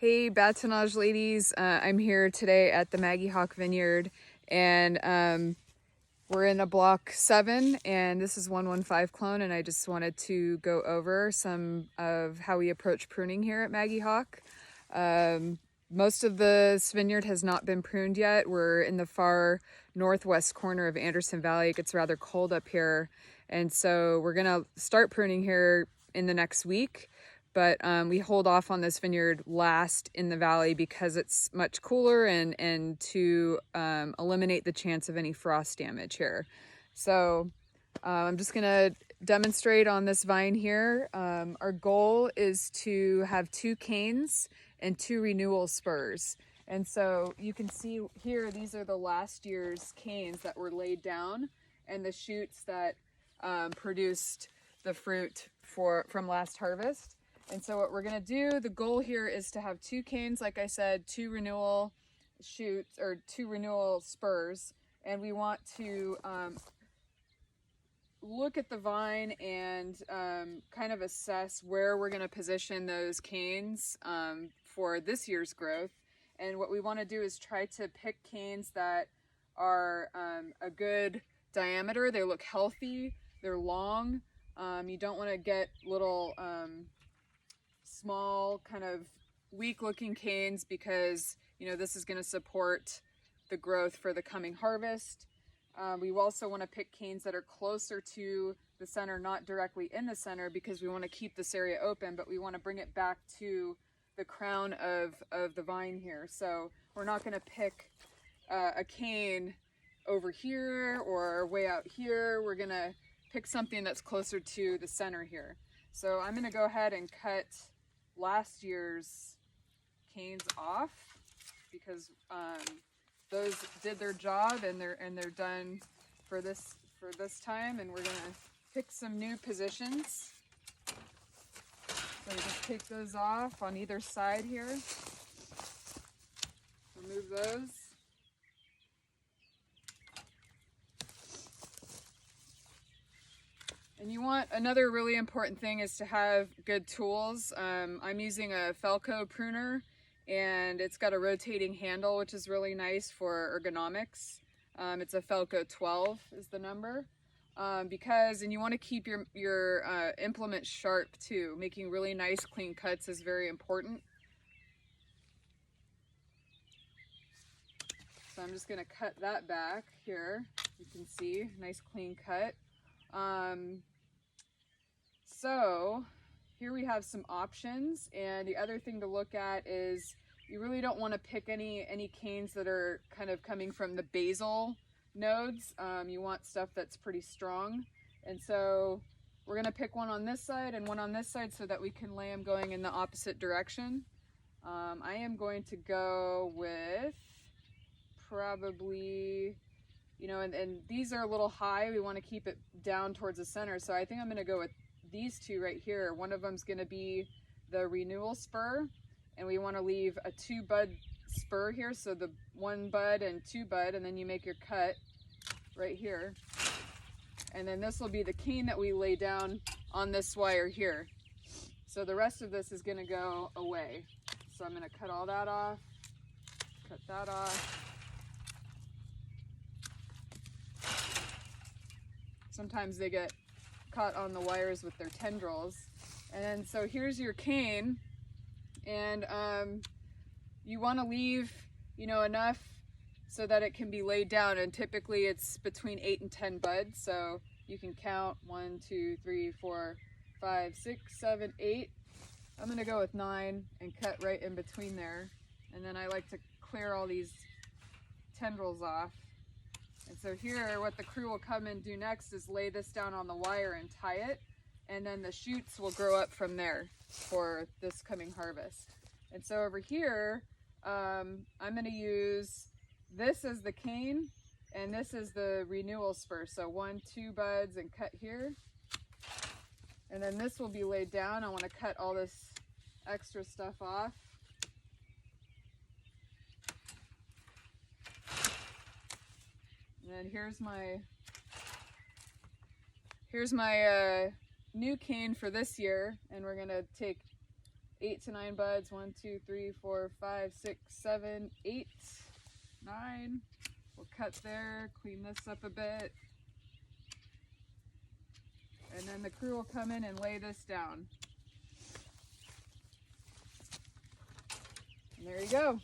Hey Batonage ladies, I'm here today at the Maggy Vineyard, and we're in a block 7 and this is 115 clone, and I just wanted to go over some of how we approach pruning here at Maggy. Most of this vineyard has not been pruned yet. We're in the far northwest corner of Anderson Valley. It gets rather cold up here, and so we're gonna start pruning here in the next week. But we hold off on this vineyard last in the valley because it's much cooler, and to eliminate the chance of any frost damage here. So I'm just gonna demonstrate on this vine here. Our goal is to have 2 canes and 2 renewal spurs. And so you can see here, these are the last year's canes that were laid down and the shoots that produced the fruit from last harvest. And so what we're gonna do, the goal here is to have 2 canes, like I said, 2 renewal shoots or 2 renewal spurs. And we want to look at the vine and kind of assess where we're gonna position those canes for this year's growth. And what we wanna do is try to pick canes that are a good diameter. They look healthy, they're long. You don't wanna get little small, kind of weak looking canes, because this is going to support the growth for the coming harvest. We also want to pick canes that are closer to the center, not directly in the center, because we want to keep this area open, but we want to bring it back to the crown of the vine here. So we're not going to pick a cane over here or way out here. We're going to pick something that's closer to the center here. So I'm going to go ahead and cut last year's canes off, because those did their job and they're done for this time, and we're gonna pick some new positions. So just take those off on either side here. Remove those. And you want, another really important thing is to have good tools. I'm using a Felco pruner, and it's got a rotating handle, which is really nice for ergonomics. It's a Felco 12 is the number, and you want to keep your implement sharp too. Making really nice clean cuts is very important. So I'm just going to cut that back here. You can see, nice clean cut. So here we have some options, and the other thing to look at is you really don't want to pick any canes that are kind of coming from the basal nodes. You want stuff that's pretty strong, and so we're going to pick one on this side and one on this side so that we can lay them going in the opposite direction. I am going to go with probably, and these are a little high. We want to keep it down towards the center, so I think I'm going to go with these 2 right here. One of them's going to be the renewal spur, and we want to leave a 2 bud spur here, so the 1 bud and 2 bud, and then you make your cut right here. And then this will be the cane that we lay down on this wire here. So the rest of this is going to go away. So I'm going to cut all that off, cut that off. Sometimes they get caught on the wires with their tendrils. And then so here's your cane, and you want to leave enough so that it can be laid down, and typically it's between 8 and 10 buds, so you can count 1, 2, 3, 4, 5, 6, 7, 8. I'm going to go with 9 and cut right in between there, and then I like to clear all these tendrils off. And so here, what the crew will come and do next is lay this down on the wire and tie it, and then the shoots will grow up from there for this coming harvest. And so over here, I'm going to use this as the cane, and this is the renewal spur. So 1, 2 buds and cut here. And then this will be laid down. I want to cut all this extra stuff off. And here's my new cane for this year, and we're gonna take 8 to 9 buds. 1, 2, 3, 4, 5, 6, 7, 8, 9. We'll cut there, clean this up a bit. And then the crew will come in and lay this down. And there you go.